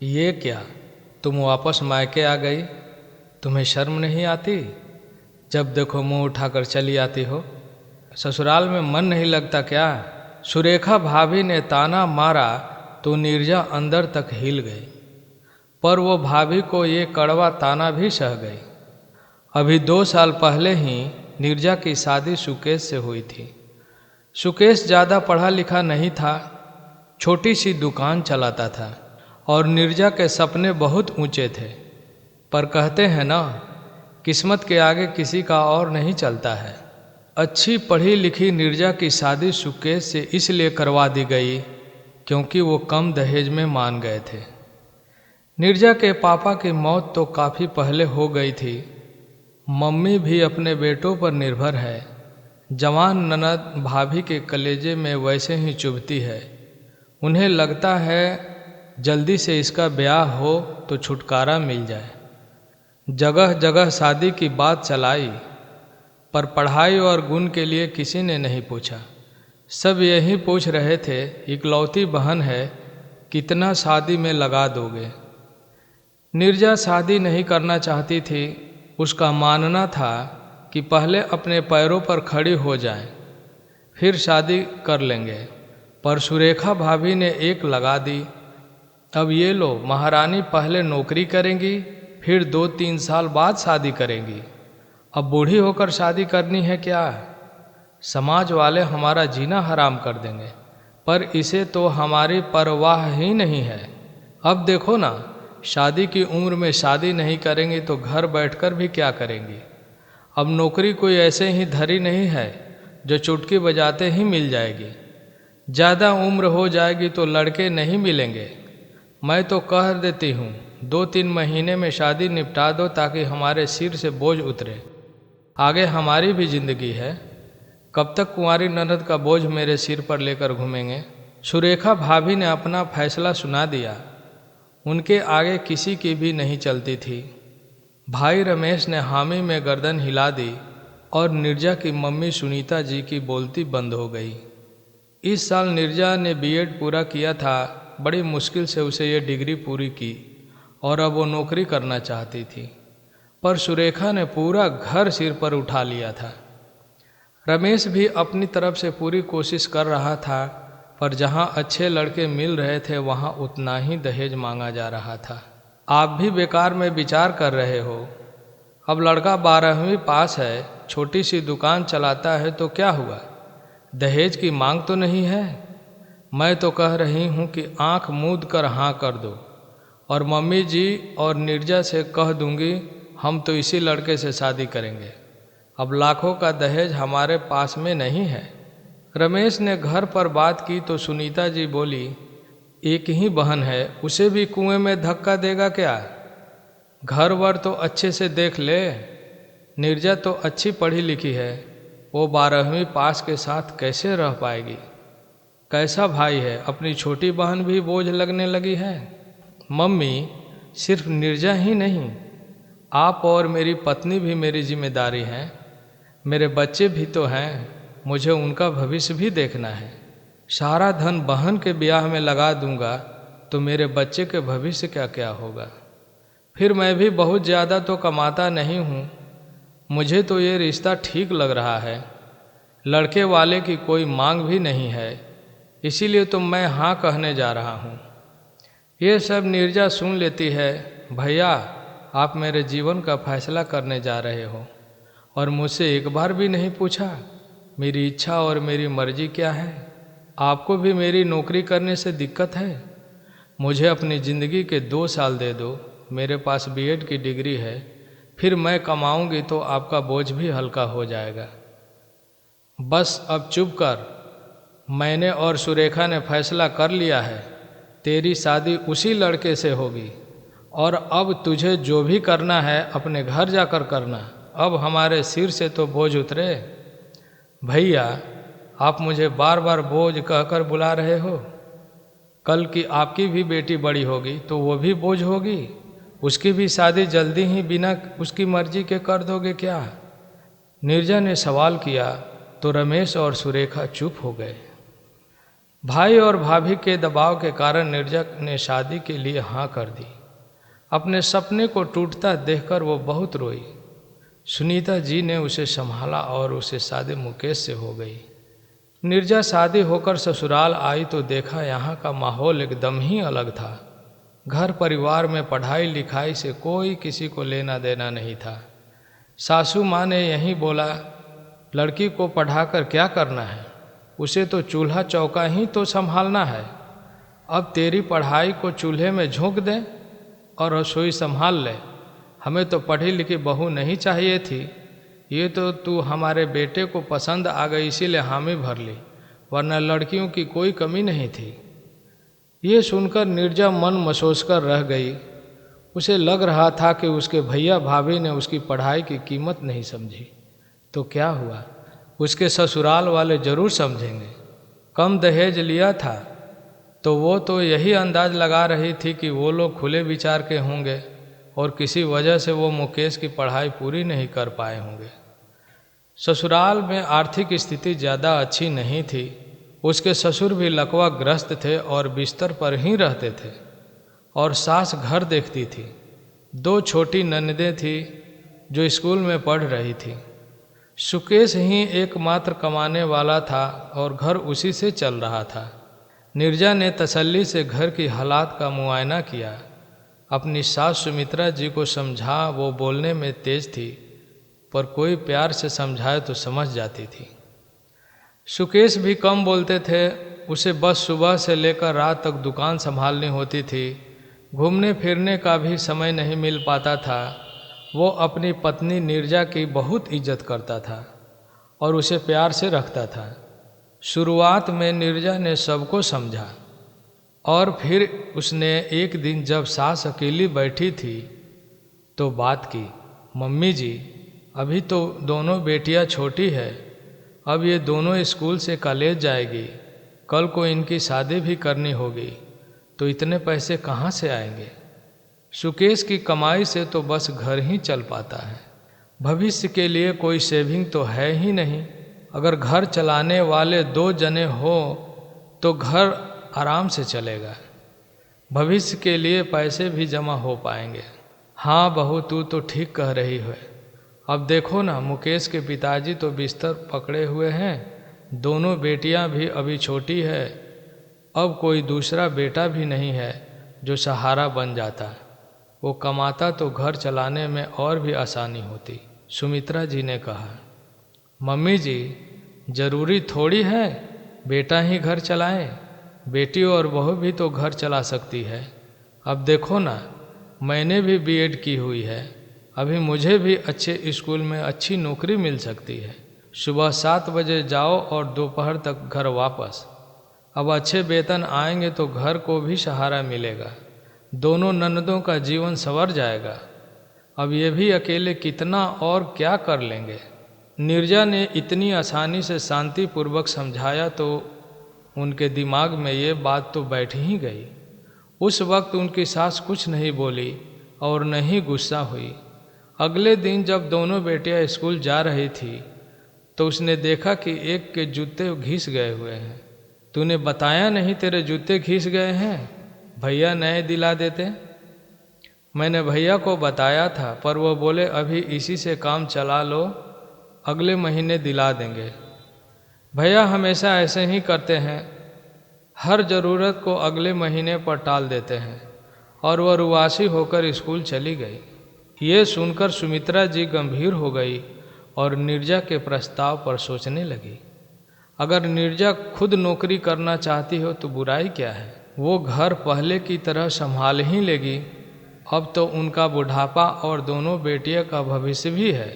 ये क्या, तुम वापस मायके आ गई? तुम्हें शर्म नहीं आती? जब देखो मुंह उठाकर चली आती हो। ससुराल में मन नहीं लगता क्या? सुरेखा भाभी ने ताना मारा तो नीरजा अंदर तक हिल गई, पर वो भाभी को ये कड़वा ताना भी सह गई। अभी 2 साल पहले ही नीरजा की शादी सुकेश से हुई थी। सुकेश ज़्यादा पढ़ा लिखा नहीं था, छोटी सी दुकान चलाता था और नीरजा के सपने बहुत ऊंचे थे। पर कहते हैं ना, किस्मत के आगे किसी का और नहीं चलता है। अच्छी पढ़ी लिखी नीरजा की शादी सुकेश से इसलिए करवा दी गई क्योंकि वो कम दहेज में मान गए थे। नीरजा के पापा की मौत तो काफ़ी पहले हो गई थी। मम्मी भी अपने बेटों पर निर्भर है। जवान ननद भाभी के कलेजे में वैसे ही चुभती है। उन्हें लगता है जल्दी से इसका ब्याह हो तो छुटकारा मिल जाए। जगह जगह शादी की बात चलाई, पर पढ़ाई और गुण के लिए किसी ने नहीं पूछा। सब यही पूछ रहे थे, इकलौती बहन है, कितना शादी में लगा दोगे? नीरजा शादी नहीं करना चाहती थी। उसका मानना था कि पहले अपने पैरों पर खड़ी हो जाए, फिर शादी कर लेंगे। पर सुरेखा भाभी ने एक लगा दी। अब ये लो, महारानी पहले नौकरी करेंगी, फिर 2-3 साल बाद शादी करेंगी। अब बूढ़ी होकर शादी करनी है क्या? समाज वाले हमारा जीना हराम कर देंगे, पर इसे तो हमारी परवाह ही नहीं है। अब देखो ना, शादी की उम्र में शादी नहीं करेंगी तो घर बैठकर भी क्या करेंगी? अब नौकरी कोई ऐसे ही धरी नहीं है जो चुटकी बजाते ही मिल जाएगी। ज़्यादा उम्र हो जाएगी तो लड़के नहीं मिलेंगे। मैं तो कह देती हूँ 2-3 महीने में शादी निपटा दो ताकि हमारे सिर से बोझ उतरे। आगे हमारी भी जिंदगी है। कब तक कुंवारी ननद का बोझ मेरे सिर पर लेकर घूमेंगे? सुरेखा भाभी ने अपना फैसला सुना दिया। उनके आगे किसी की भी नहीं चलती थी। भाई रमेश ने हामी में गर्दन हिला दी और नीरजा की मम्मी सुनीता जी की बोलती बंद हो गई। इस साल नीरजा ने बीएड पूरा किया था। बड़ी मुश्किल से उसे ये डिग्री पूरी की और अब वो नौकरी करना चाहती थी, पर सुरेखा ने पूरा घर सिर पर उठा लिया था। रमेश भी अपनी तरफ से पूरी कोशिश कर रहा था, पर जहाँ अच्छे लड़के मिल रहे थे वहाँ उतना ही दहेज मांगा जा रहा था। आप भी बेकार में विचार कर रहे हो। अब लड़का 12वीं पास है, छोटी सी दुकान चलाता है तो क्या हुआ? दहेज की मांग तो नहीं है। मैं तो कह रही हूँ कि आंख मूंद कर हाँ कर दो, और मम्मी जी और नीरजा से कह दूंगी हम तो इसी लड़के से शादी करेंगे। अब लाखों का दहेज हमारे पास में नहीं है। रमेश ने घर पर बात की तो सुनीता जी बोली, एक ही बहन है, उसे भी कुएं में धक्का देगा क्या? घर वर तो अच्छे से देख ले। नीरजा तो अच्छी पढ़ी लिखी है, वो 12वीं पास के साथ कैसे रह पाएगी? कैसा भाई है, अपनी छोटी बहन भी बोझ लगने लगी है। मम्मी, सिर्फ नीरजा ही नहीं, आप और मेरी पत्नी भी मेरी जिम्मेदारी हैं। मेरे बच्चे भी तो हैं, मुझे उनका भविष्य भी देखना है। सारा धन बहन के ब्याह में लगा दूंगा तो मेरे बच्चे के भविष्य का क्या होगा? फिर मैं भी बहुत ज़्यादा तो कमाता नहीं हूँ। मुझे तो ये रिश्ता ठीक लग रहा है। लड़के वाले की कोई मांग भी नहीं है, इसीलिए तो मैं हाँ कहने जा रहा हूँ। ये सब नीरजा सुन लेती है। भैया, आप मेरे जीवन का फैसला करने जा रहे हो और मुझसे एक बार भी नहीं पूछा मेरी इच्छा और मेरी मर्जी क्या है। आपको भी मेरी नौकरी करने से दिक्कत है? मुझे अपनी ज़िंदगी के 2 साल दे दो। मेरे पास बीएड की डिग्री है, फिर मैं कमाऊंगी तो आपका बोझ भी हल्का हो जाएगा। बस अब चुप कर। मैंने और सुरेखा ने फैसला कर लिया है, तेरी शादी उसी लड़के से होगी और अब तुझे जो भी करना है अपने घर जाकर करना। अब हमारे सिर से तो बोझ उतरे। भैया, आप मुझे बार बार बोझ कहकर बुला रहे हो। कल की आपकी भी बेटी बड़ी होगी तो वो भी बोझ होगी। उसकी भी शादी जल्दी ही बिना उसकी मर्जी के कर दोगे क्या? नीरजा ने सवाल किया तो रमेश और सुरेखा चुप हो गए। भाई और भाभी के दबाव के कारण निर्जा ने शादी के लिए हाँ कर दी। अपने सपने को टूटता देखकर वो बहुत रोई। सुनीता जी ने उसे संभाला और उसे शादी मुकेश से हो गई। निर्जा शादी होकर ससुराल आई तो देखा यहाँ का माहौल एकदम ही अलग था। घर परिवार में पढ़ाई लिखाई से कोई किसी को लेना देना नहीं था। सासू माँ ने यही बोला, लड़की को पढ़ाकर क्या करना है, उसे तो चूल्हा चौका ही तो संभालना है। अब तेरी पढ़ाई को चूल्हे में झोंक दें और रसोई संभाल ले। हमें तो पढ़ी लिखी बहू नहीं चाहिए थी। ये तो तू हमारे बेटे को पसंद आ गई इसीलिए हामी भर ली, वरना लड़कियों की कोई कमी नहीं थी। ये सुनकर निर्जा मन मसोस कर रह गई। उसे लग रहा था कि उसके भैया भाभी ने उसकी पढ़ाई की कीमत नहीं समझी। तो क्या हुआ, उसके ससुराल वाले जरूर समझेंगे। कम दहेज लिया था तो वो तो यही अंदाज लगा रही थी कि वो लोग खुले विचार के होंगे और किसी वजह से वो मुकेश की पढ़ाई पूरी नहीं कर पाए होंगे। ससुराल में आर्थिक स्थिति ज़्यादा अच्छी नहीं थी। उसके ससुर भी लकवा ग्रस्त थे और बिस्तर पर ही रहते थे और सास घर देखती थी। 2 छोटी ननदें थी जो स्कूल में पढ़ रही थी। सुकेश ही एकमात्र कमाने वाला था और घर उसी से चल रहा था। निर्जा ने तसल्ली से घर की हालात का मुआयना किया। अपनी सास सुमित्रा जी को समझा। वो बोलने में तेज थी पर कोई प्यार से समझाए तो समझ जाती थी। सुकेश भी कम बोलते थे। उसे बस सुबह से लेकर रात तक दुकान संभालनी होती थी। घूमने फिरने का भी समय नहीं मिल पाता था। वो अपनी पत्नी निर्जा की बहुत इज्जत करता था और उसे प्यार से रखता था। शुरुआत में निर्जा ने सबको समझा और फिर उसने एक दिन जब सास अकेली बैठी थी तो बात की, मम्मी जी अभी तो दोनों बेटियां छोटी है, अब ये दोनों स्कूल से कॉलेज जाएगी, कल को इनकी शादी भी करनी होगी, तो इतने पैसे कहाँ से आएंगे। सुकेश की कमाई से तो बस घर ही चल पाता है, भविष्य के लिए कोई सेविंग तो है ही नहीं। अगर घर चलाने वाले 2 जने हो तो घर आराम से चलेगा, भविष्य के लिए पैसे भी जमा हो पाएंगे। हाँ बहू तू तो ठीक कह रही है। अब देखो ना, मुकेश के पिताजी तो बिस्तर पकड़े हुए हैं, दोनों बेटियां भी अभी छोटी है, अब कोई दूसरा बेटा भी नहीं है जो सहारा बन जाता। वो कमाता तो घर चलाने में और भी आसानी होती। सुमित्रा जी ने कहा, मम्मी जी जरूरी थोड़ी है बेटा ही घर चलाए, बेटी और बहू भी तो घर चला सकती है। अब देखो ना, मैंने भी बीएड की हुई है, अभी मुझे भी अच्छे स्कूल में अच्छी नौकरी मिल सकती है। सुबह 7 बजे जाओ और दोपहर तक घर वापस। अब अच्छे वेतन आएंगे तो घर को भी सहारा मिलेगा, दोनों ननदों का जीवन संवर जाएगा। अब ये भी अकेले कितना और क्या कर लेंगे। निर्जा ने इतनी आसानी से शांतिपूर्वक समझाया तो उनके दिमाग में ये बात तो बैठ ही गई। उस वक्त उनकी सास कुछ नहीं बोली और न ही गुस्सा हुई। अगले दिन जब दोनों बेटियां स्कूल जा रही थी तो उसने देखा कि एक के जूते घिस गए हुए हैं। तूने बताया नहीं तेरे जूते घिस गए हैं, भैया नए दिला देते। मैंने भैया को बताया था पर वो बोले अभी इसी से काम चला लो, अगले महीने दिला देंगे। भैया हमेशा ऐसे ही करते हैं, हर ज़रूरत को अगले महीने पर टाल देते हैं। और वह रुआसी होकर स्कूल चली गई। ये सुनकर सुमित्रा जी गंभीर हो गई और निर्जा के प्रस्ताव पर सोचने लगी। अगर निर्जा खुद नौकरी करना चाहती हो तो बुराई क्या है, वो घर पहले की तरह संभाल ही लेगी। अब तो उनका बुढ़ापा और दोनों बेटियों का भविष्य भी है।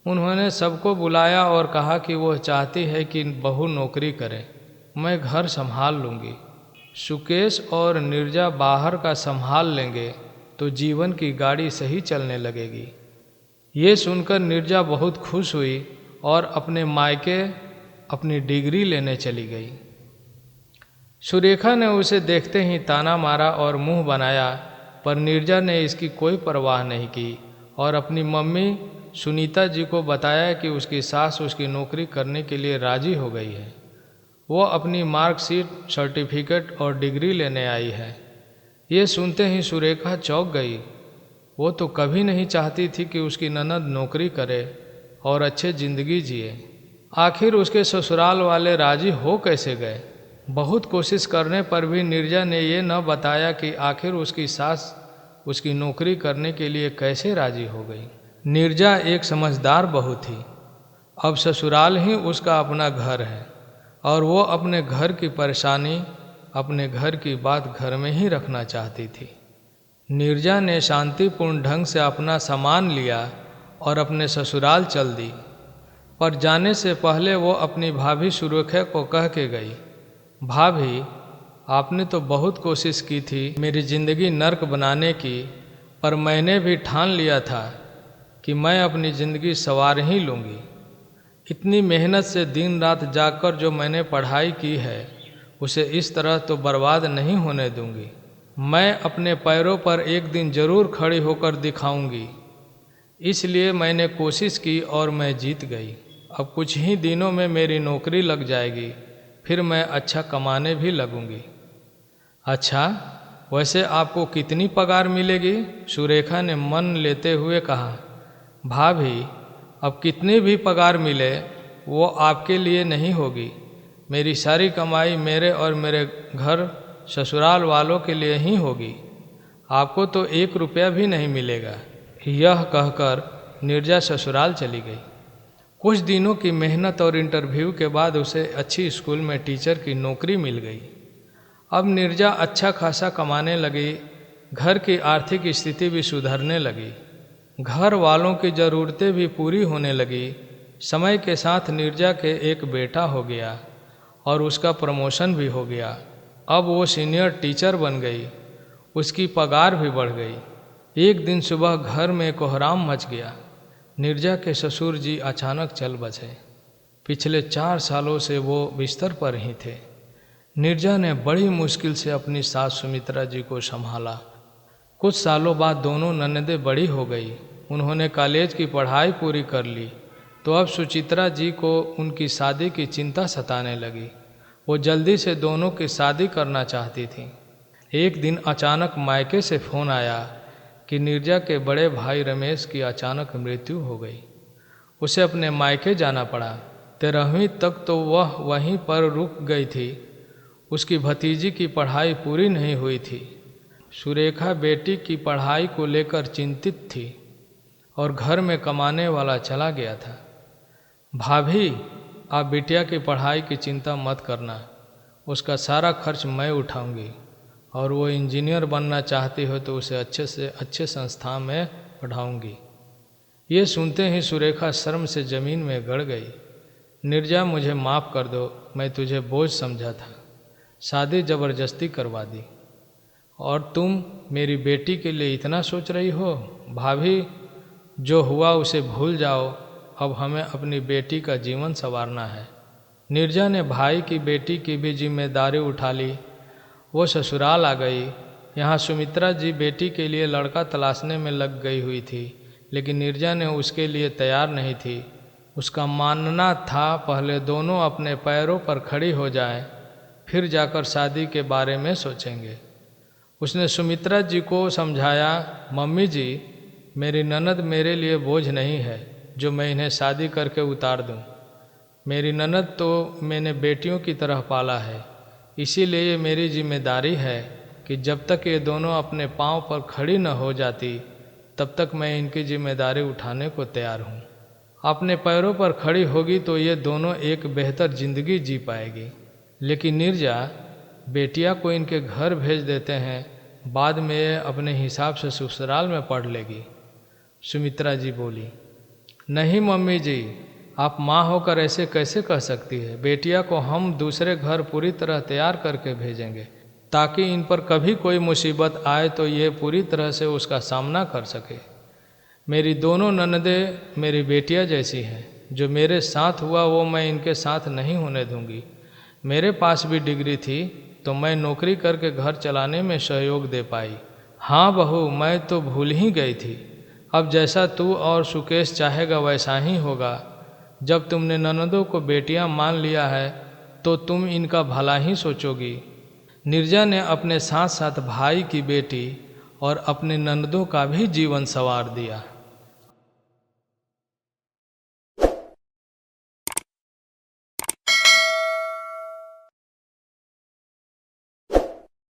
उन्होंने सबको बुलाया और कहा कि वो चाहती है कि बहू नौकरी करे, मैं घर संभाल लूँगी। सुकेश और निर्जा बाहर का संभाल लेंगे तो जीवन की गाड़ी सही चलने लगेगी। ये सुनकर निर्जा बहुत खुश हुई और अपने मायके अपनी डिग्री लेने चली गई। सुरेखा ने उसे देखते ही ताना मारा और मुंह बनाया, पर निर्जा ने इसकी कोई परवाह नहीं की और अपनी मम्मी सुनीता जी को बताया कि उसकी सास उसकी नौकरी करने के लिए राजी हो गई है। वो अपनी मार्कशीट, सर्टिफिकेट और डिग्री लेने आई है। ये सुनते ही सुरेखा चौंक गई। वो तो कभी नहीं चाहती थी कि उसकी ननद नौकरी करे और अच्छे ज़िंदगी जिए। आखिर उसके ससुराल वाले राजी हो कैसे गए? बहुत कोशिश करने पर भी नीरजा ने ये न बताया कि आखिर उसकी सास उसकी नौकरी करने के लिए कैसे राजी हो गई। नीरजा एक समझदार बहू थी। अब ससुराल ही उसका अपना घर है और वो अपने घर की परेशानी, अपने घर की बात घर में ही रखना चाहती थी। नीरजा ने शांतिपूर्ण ढंग से अपना सामान लिया और अपने ससुराल चल दी। पर जाने से पहले वो अपनी भाभी सुरेखा को कह के गई, भाभी, आपने तो बहुत कोशिश की थी मेरी ज़िंदगी नर्क बनाने की, पर मैंने भी ठान लिया था कि मैं अपनी ज़िंदगी संवार ही लूँगी। इतनी मेहनत से दिन रात जागकर जो मैंने पढ़ाई की है उसे इस तरह तो बर्बाद नहीं होने दूंगी। मैं अपने पैरों पर एक दिन जरूर खड़ी होकर दिखाऊंगी। इसलिए मैंने कोशिश की और मैं जीत गई। अब कुछ ही दिनों में मेरी नौकरी लग जाएगी, फिर मैं अच्छा कमाने भी लगूंगी। अच्छा, वैसे आपको कितनी पगार मिलेगी? सुरेखा ने मन लेते हुए कहा। भाभी, अब कितनी भी पगार मिले वो आपके लिए नहीं होगी। मेरी सारी कमाई मेरे और मेरे घर ससुराल वालों के लिए ही होगी। आपको तो 1 रुपया भी नहीं मिलेगा। यह कहकर नीरजा ससुराल चली गई। कुछ दिनों की मेहनत और इंटरव्यू के बाद उसे अच्छी स्कूल में टीचर की नौकरी मिल गई। अब नीरजा अच्छा खासा कमाने लगी। घर की आर्थिक स्थिति भी सुधरने लगी। घर वालों की ज़रूरतें भी पूरी होने लगी। समय के साथ नीरजा के एक बेटा हो गया और उसका प्रमोशन भी हो गया। अब वो सीनियर टीचर बन गई। उसकी पगार भी बढ़ गई। एक दिन सुबह घर में कोहराम मच गया। नीरजा के ससुर जी अचानक चल बसे। पिछले 4 सालों से वो बिस्तर पर ही थे। नीरजा ने बड़ी मुश्किल से अपनी सास सुमित्रा जी को संभाला। कुछ सालों बाद दोनों ननदें बड़ी हो गई। उन्होंने कॉलेज की पढ़ाई पूरी कर ली तो अब सुचित्रा जी को उनकी शादी की चिंता सताने लगी। वो जल्दी से दोनों की शादी करना चाहती थी। एक दिन अचानक मायके से फ़ोन आया कि नीरजा के बड़े भाई रमेश की अचानक मृत्यु हो गई। उसे अपने मायके जाना पड़ा। 13वीं तक तो वह वहीं पर रुक गई थी। उसकी भतीजी की पढ़ाई पूरी नहीं हुई थी। सुरेखा बेटी की पढ़ाई को लेकर चिंतित थी और घर में कमाने वाला चला गया था। भाभी, आप बिटिया की पढ़ाई की चिंता मत करना, उसका सारा खर्च मैं उठाऊंगी और वो इंजीनियर बनना चाहती हो तो उसे अच्छे से अच्छे संस्था में पढ़ाऊंगी। ये सुनते ही सुरेखा शर्म से ज़मीन में गड़ गई। नीरजा, मुझे माफ़ कर दो, मैं तुझे बोझ समझा था। शादी ज़बरदस्ती करवा दी और तुम मेरी बेटी के लिए इतना सोच रही हो। भाभी, जो हुआ उसे भूल जाओ। अब हमें अपनी बेटी का जीवन संवारना है। नीरजा ने भाई की बेटी की भी जिम्मेदारी उठा ली। वो ससुराल आ गई। यहाँ सुमित्रा जी बेटी के लिए लड़का तलाशने में लग गई हुई थी, लेकिन नीरजा ने उसके लिए तैयार नहीं थी। उसका मानना था पहले दोनों अपने पैरों पर खड़ी हो जाएं, फिर जाकर शादी के बारे में सोचेंगे। उसने सुमित्रा जी को समझाया, मम्मी जी, मेरी ननद मेरे लिए बोझ नहीं है जो मैं इन्हें शादी करके उतार दूं। मेरी ननद तो मैंने बेटियों की तरह पाला है, इसीलिए ये मेरी जिम्मेदारी है कि जब तक ये दोनों अपने पांव पर खड़ी न हो जाती तब तक मैं इनकी जिम्मेदारी उठाने को तैयार हूँ। अपने पैरों पर खड़ी होगी तो ये दोनों एक बेहतर ज़िंदगी जी पाएगी। लेकिन नीरजा, बेटिया को इनके घर भेज देते हैं, बाद में ये अपने हिसाब से ससुराल में पढ़ लेगी। सुमित्रा जी बोली, नहीं मम्मी जी, आप माँ होकर ऐसे कैसे कह सकती है। बेटिया को हम दूसरे घर पूरी तरह तैयार करके भेजेंगे ताकि इन पर कभी कोई मुसीबत आए तो ये पूरी तरह से उसका सामना कर सके। मेरी दोनों ननदें मेरी बेटियां जैसी हैं। जो मेरे साथ हुआ वो मैं इनके साथ नहीं होने दूंगी। मेरे पास भी डिग्री थी तो मैं नौकरी करके घर चलाने में सहयोग दे पाई। हाँ बहू, मैं तो भूल ही गई थी। अब जैसा तू और सुकेश चाहेगा वैसा ही होगा। जब तुमने ननदों को बेटियां मान लिया है तो तुम इनका भला ही सोचोगी। नीरजा ने अपने साथ साथ भाई की बेटी और अपने ननदों का भी जीवन संवार दिया।